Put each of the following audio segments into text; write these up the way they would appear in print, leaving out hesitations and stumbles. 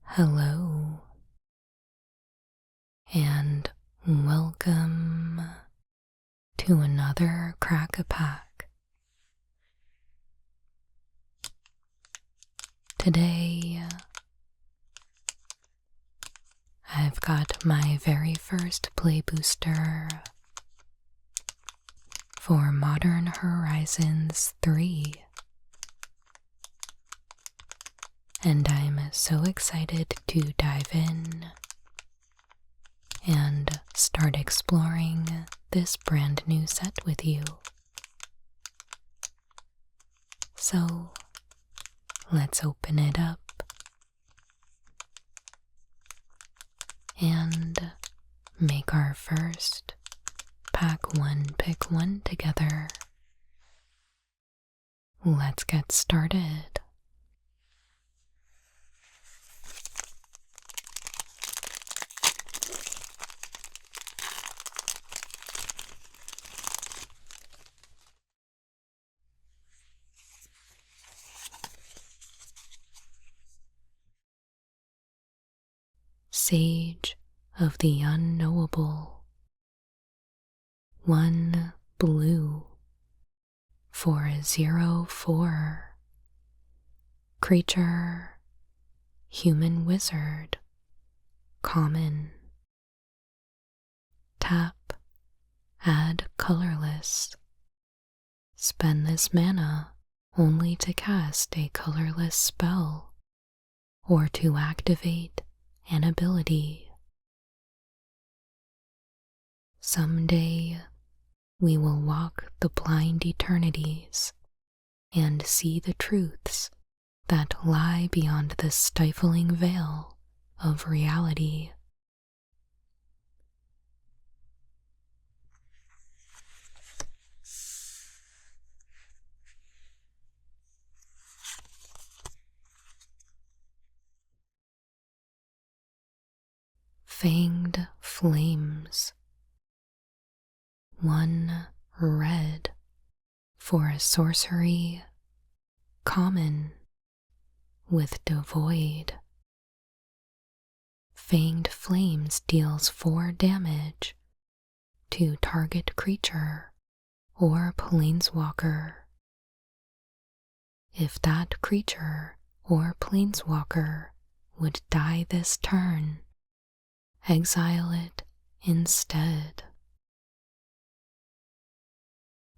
Hello, and welcome to another Crack-a-Pack. Today, I've got my very first play booster for Modern Horizons 3. And I'm so excited to dive in and start exploring this brand new set with you. So, let's open it up and make our first pack one, pick one together. Let's get started. Sage of the Unknowable. 1 blue for a 0/4. Creature, human wizard, common. Tap, add colorless. Spend this mana only to cast a colorless spell or to activate an ability. Someday, we will walk the blind eternities and see the truths that lie beyond the stifling veil of reality. Fanged Flames. 1 red for a sorcery, common, with Devoid. Fanged Flames deals 4 damage to target creature or planeswalker. If that creature or planeswalker would die this turn, exile it instead.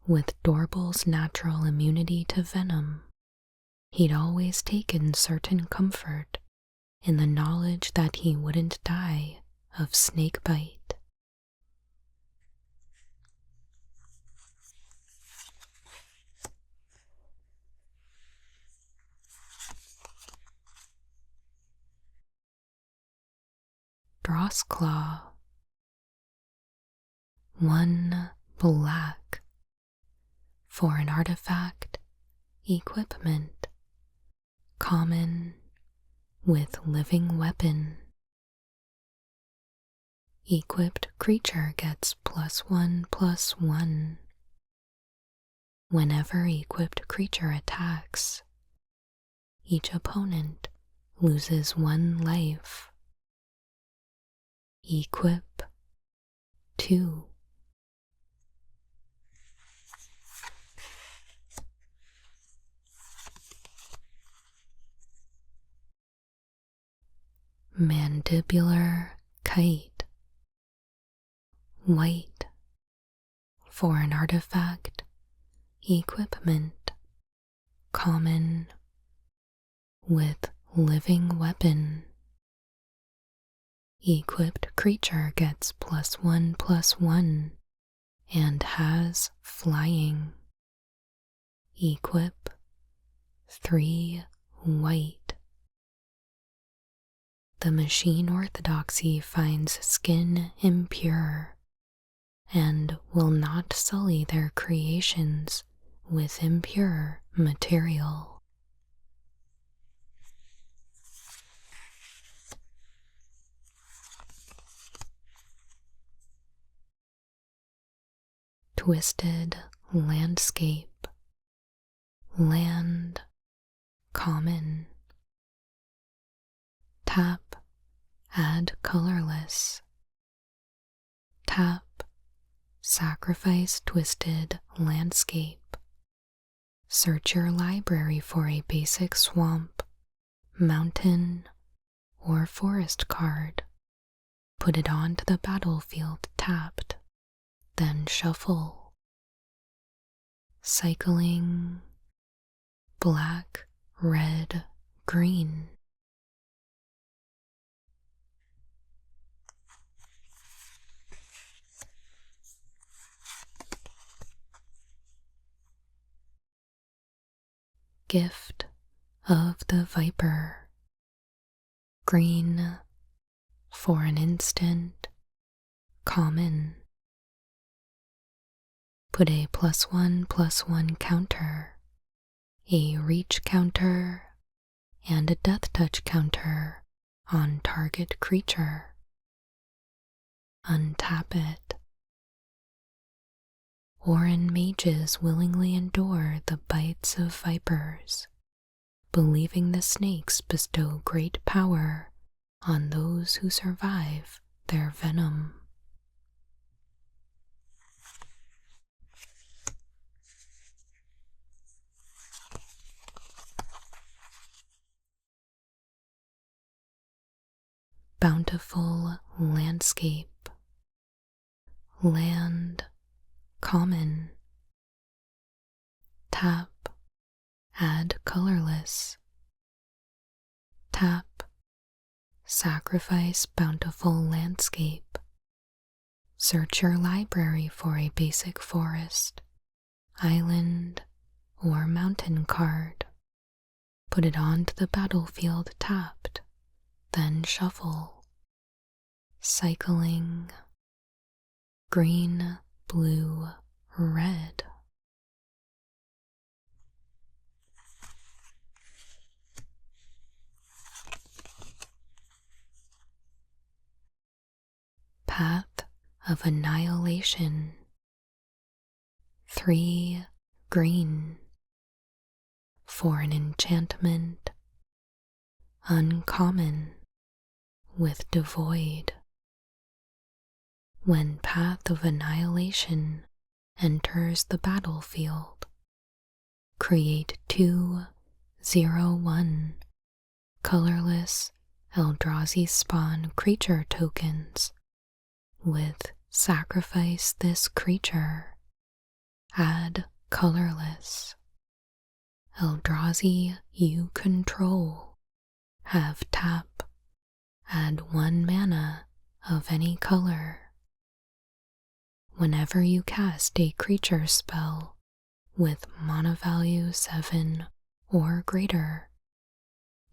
With Dorble's natural immunity to venom, he'd always taken certain comfort in the knowledge that he wouldn't die of snakebite. Drossclaw. 1 black for an artifact, equipment, common, with living weapon. Equipped creature gets +1/+1. Whenever equipped creature attacks, each opponent loses 1 life. Equip 2. Mandibular Kite. White for an artifact, equipment, common, with living weapon. Equipped creature gets +1/+1 and has flying. Equip 3 white. The Machine Orthodoxy finds skin impure and will not sully their creations with impure material. Twisted Landscape. Land, common. Tap, add colorless. Tap, sacrifice twisted landscape. Search your library for a basic swamp, mountain, or forest card. Put it onto the battlefield tapped, then shuffle. Cycling, black, red, green. Gift of the Viper. Green, for an instant, common. Put a +1/+1 counter, a reach counter, and a death touch counter on target creature. Untap it. Orin mages willingly endure the bites of vipers, believing the snakes bestow great power on those who survive their venom. Bountiful landscape. Land, common. Tap, add colorless. Tap, sacrifice bountiful landscape. Search your library for a basic forest, island, or mountain card. Put it onto the battlefield tapped, then shuffle. Cycling, green, blue, red. Path of Annihilation. 3 green. For an enchantment. Uncommon, with devoid. When Path of Annihilation enters the battlefield, create 2/0/1 colorless Eldrazi spawn creature tokens with sacrifice this creature. Add colorless. Eldrazi you control have tap. Add 1 mana of any color. Whenever you cast a creature spell with mana value 7 or greater,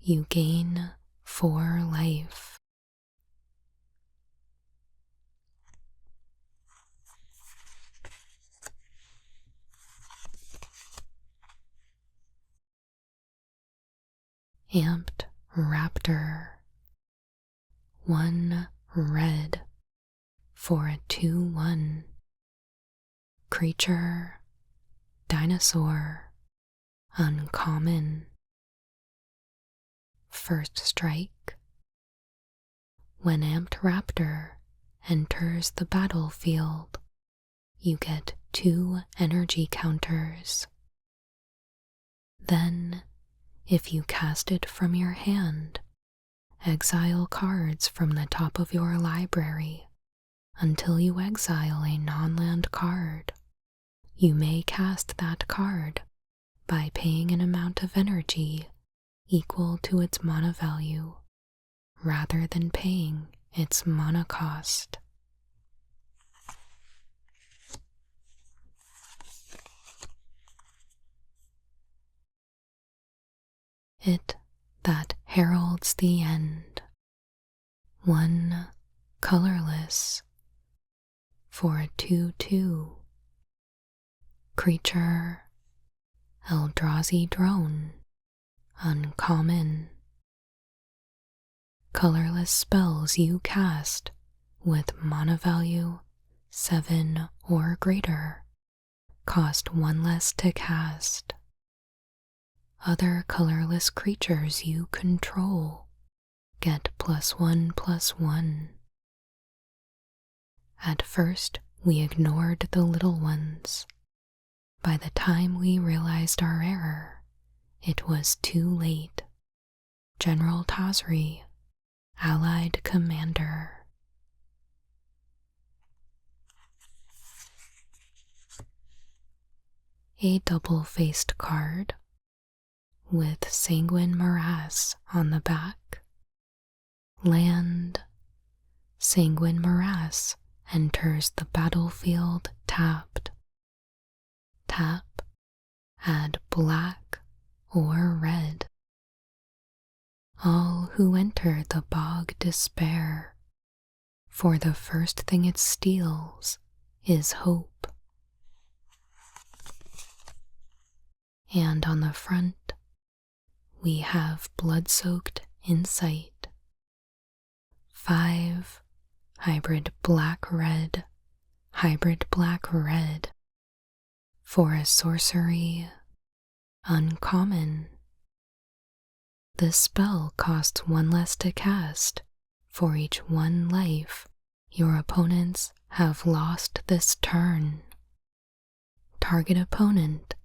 you gain 4 life. Amped Raptor. 1 red for a 2/1 creature, dinosaur, uncommon. First strike. When Amped Raptor enters the battlefield, you get 2 energy counters. Then, if you cast it from your hand, exile cards from the top of your library until you exile a non-land card. You may cast that card by paying an amount of energy equal to its mana value, rather than paying its mana cost. It that heralds the end. 1 colorless for a 2/2 creature, Eldrazi drone, uncommon. Colorless spells you cast with mana value 7 or greater cost 1 less to cast. other colorless creatures you control get +1/+1. At first, we ignored the little ones. By the time we realized our error, it was too late. General Tazri, Allied Commander. A double-faced card with Sanguine Morass on the back. Land. Sanguine Morass enters the battlefield tapped. Tap, add black or red. All who enter the bog despair, for the first thing it steals is hope. And on the front, we have blood-soaked insight. 5 hybrid black-red, for a sorcery uncommon. The spell costs 1 less to cast for each 1 life your opponents have lost this turn. Target opponent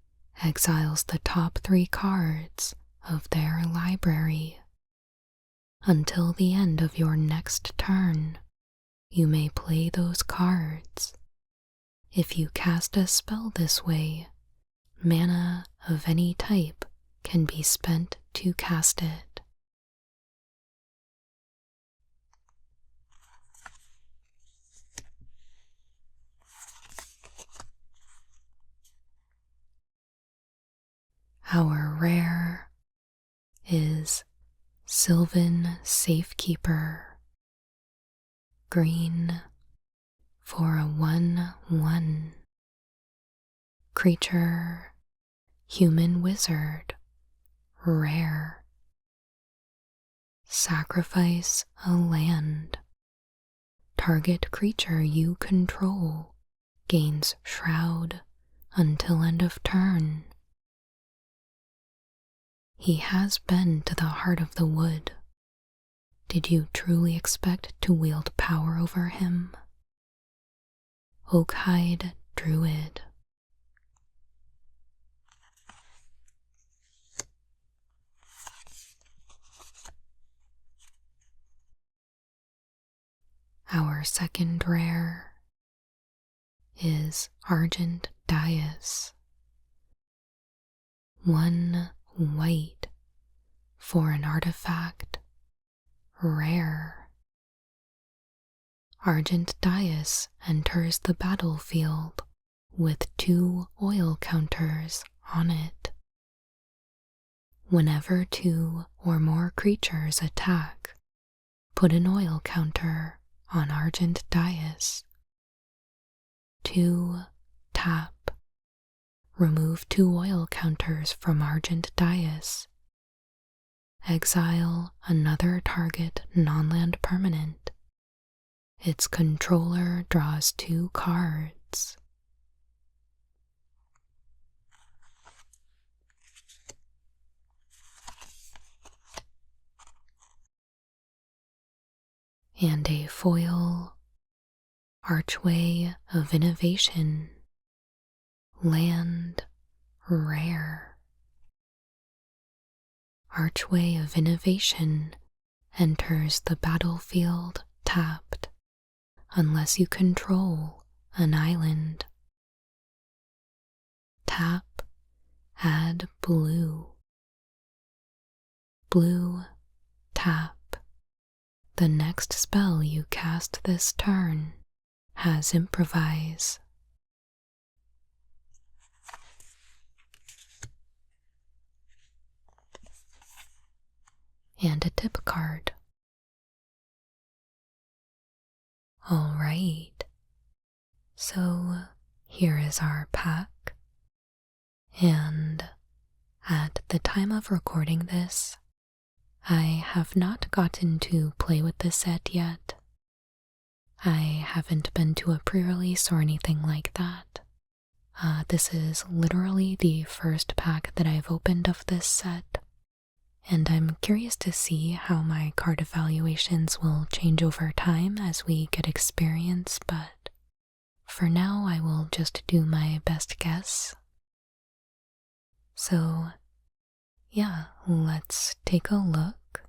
exiles the top 3 cards of their library. Until the end of your next turn, you may play those cards. If you cast a spell this way, mana of any type can be spent to cast it. Our rare is Sylvan Safekeeper. Green for a 1/1. Creature, human wizard, rare. Sacrifice a land. Target creature you control gains Shroud until end of turn. He has been to the heart of the wood. Did you truly expect to wield power over him? Oakhide Druid. Our second rare is Argent Dais. 1 white for an artifact, rare. Argent Dais enters the battlefield with 2 oil counters on it. Whenever 2 or more creatures attack, put an oil counter on Argent Dais. 2 tap. Remove 2 oil counters from Argent Dais. Exile another target non-land permanent. Its controller draws 2 cards. And a foil, Archway of Innovation. Land, rare. Archway of Innovation enters the battlefield tapped, unless you control an island. Tap, add blue. Blue, tap. The next spell you cast this turn has Improvise. And a tip card. Alright, so here is our pack, and at the time of recording this, I have not gotten to play with the set yet. I haven't been to a pre-release or anything like that, This is literally the first pack that I've opened of this set, and I'm curious to see how my card evaluations will change over time as we get experience, but for now I will just do my best guess. So, yeah, let's take a look.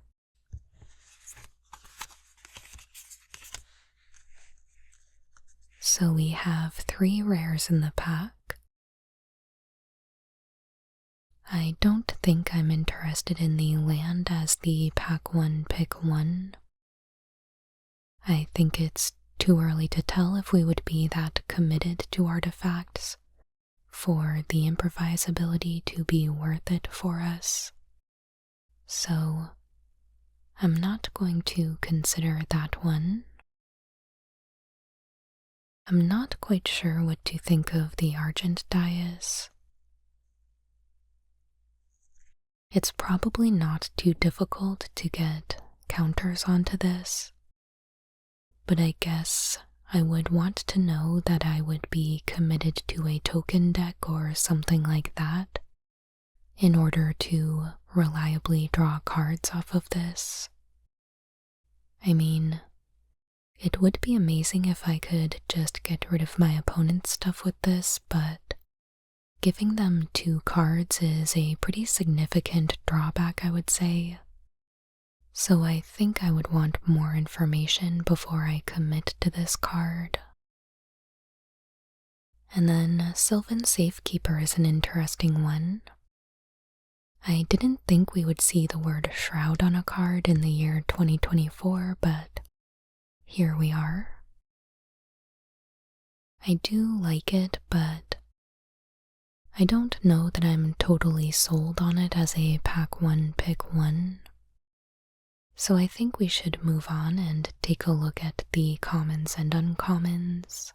So we have 3 rares in the pack. I don't think I'm interested in the land as the pack 1 pick 1. I think it's too early to tell if we would be that committed to artifacts for the improvisability to be worth it for us. So I'm not going to consider that one. I'm not quite sure what to think of the Argent Dais. It's probably not too difficult to get counters onto this, but I guess I would want to know that I would be committed to a token deck or something like that in order to reliably draw cards off of this. I mean, it would be amazing if I could just get rid of my opponent's stuff with this, but giving them 2 cards is a pretty significant drawback, I would say. So I think I would want more information before I commit to this card. And then Sylvan Safekeeper is an interesting one. I didn't think we would see the word Shroud on a card in the year 2024, but here we are. I do like it, but I don't know that I'm totally sold on it as a pack 1 pick 1. So I think we should move on and take a look at the commons and uncommons.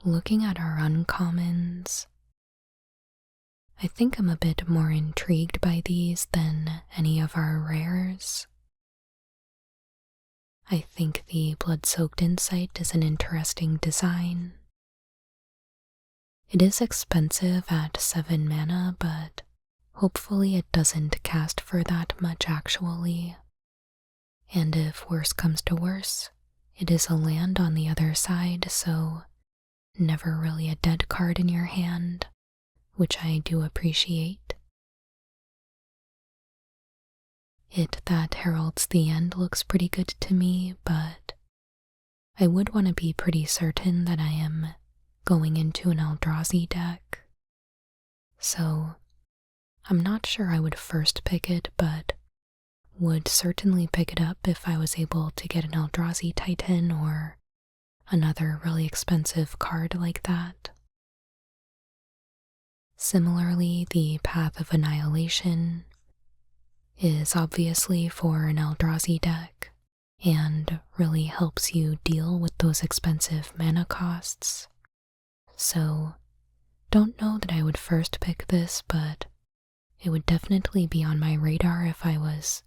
Looking at our uncommons, I think I'm a bit more intrigued by these than any of our rares. I think the Blood-Soaked Insight is an interesting design. It is expensive at 7 mana, but hopefully it doesn't cast for that much actually. And if worse comes to worse, it is a land on the other side, so never really a dead card in your hand, which I do appreciate. It that heralds the end looks pretty good to me, but I would want to be pretty certain that I am going into an Eldrazi deck. So I'm not sure I would first pick it, but would certainly pick it up if I was able to get an Eldrazi Titan or another really expensive card like that. Similarly, the Path of Annihilation is obviously for an Eldrazi deck and really helps you deal with those expensive mana costs. So, don't know that I would first pick this, but it would definitely be on my radar if I was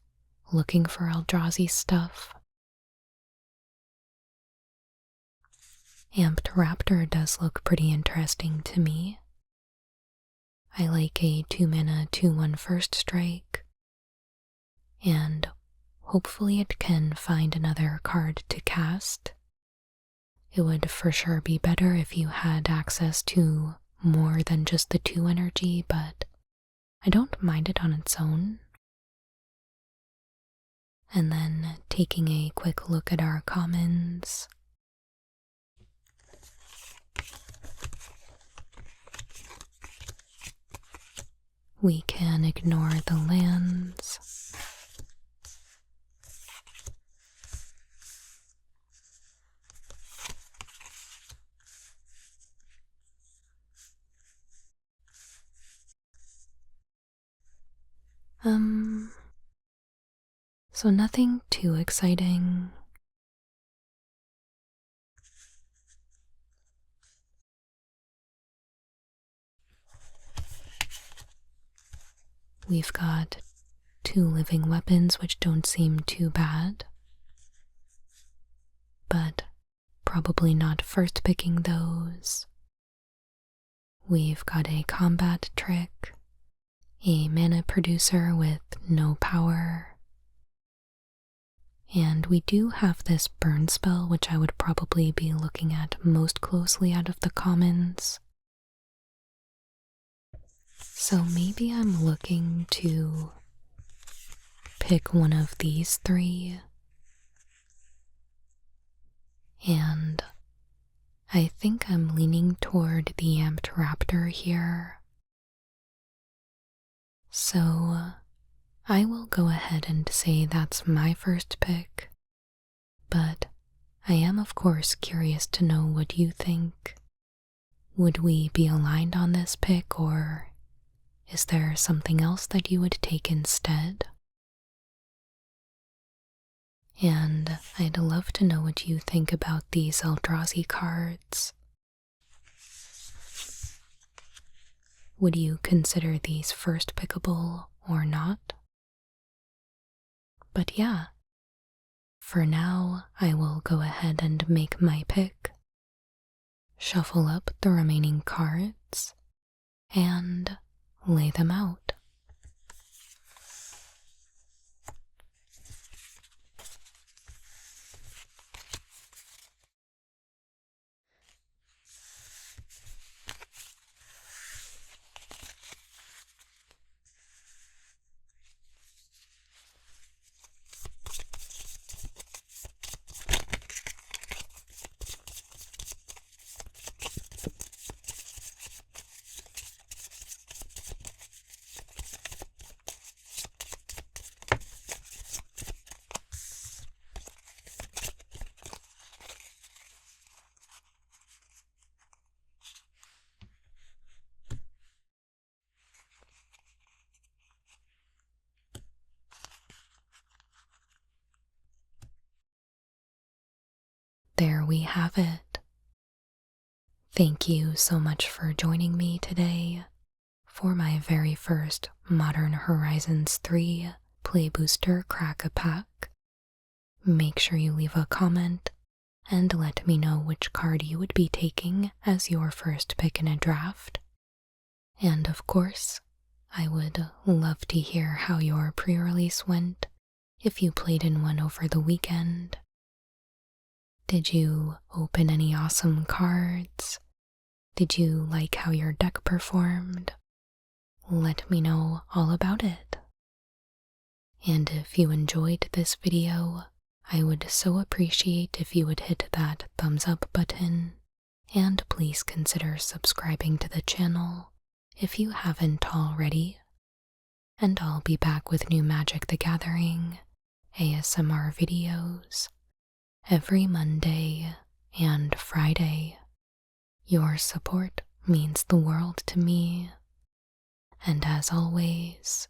looking for Eldrazi stuff. Amped Raptor does look pretty interesting to me. I like a 2-mana 2/1 first strike, and hopefully it can find another card to cast. It would for sure be better if you had access to more than just the 2 energy, but I don't mind it on its own. And then taking a quick look at our commons. We can ignore the lands. So nothing too exciting. We've got 2 living weapons, which don't seem too bad, but probably not first picking those. We've got a combat trick, a mana producer with no power, and we do have this burn spell, which I would probably be looking at most closely out of the commons. So maybe I'm looking to pick one of these 3. And I think I'm leaning toward the Amped Raptor here. So I will go ahead and say that's my first pick, but I am of course curious to know what you think. Would we be aligned on this pick, or is there something else that you would take instead? And I'd love to know what you think about these Eldrazi cards. Would you consider these first pickable or not? But yeah, for now I will go ahead and make my pick, shuffle up the remaining cards, and lay them out. There we have it. Thank you so much for joining me today for my very first Modern Horizons 3 Play Booster Crack-a-Pack. Make sure you leave a comment and let me know which card you would be taking as your first pick in a draft. And of course, I would love to hear how your pre-release went if you played in one over the weekend. Did you open any awesome cards? Did you like how your deck performed? Let me know all about it. And if you enjoyed this video, I would so appreciate if you would hit that thumbs up button, and please consider subscribing to the channel if you haven't already. And I'll be back with new Magic the Gathering ASMR videos every Monday and Friday. Your support means the world to me, and as always,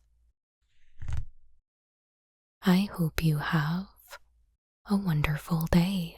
I hope you have a wonderful day.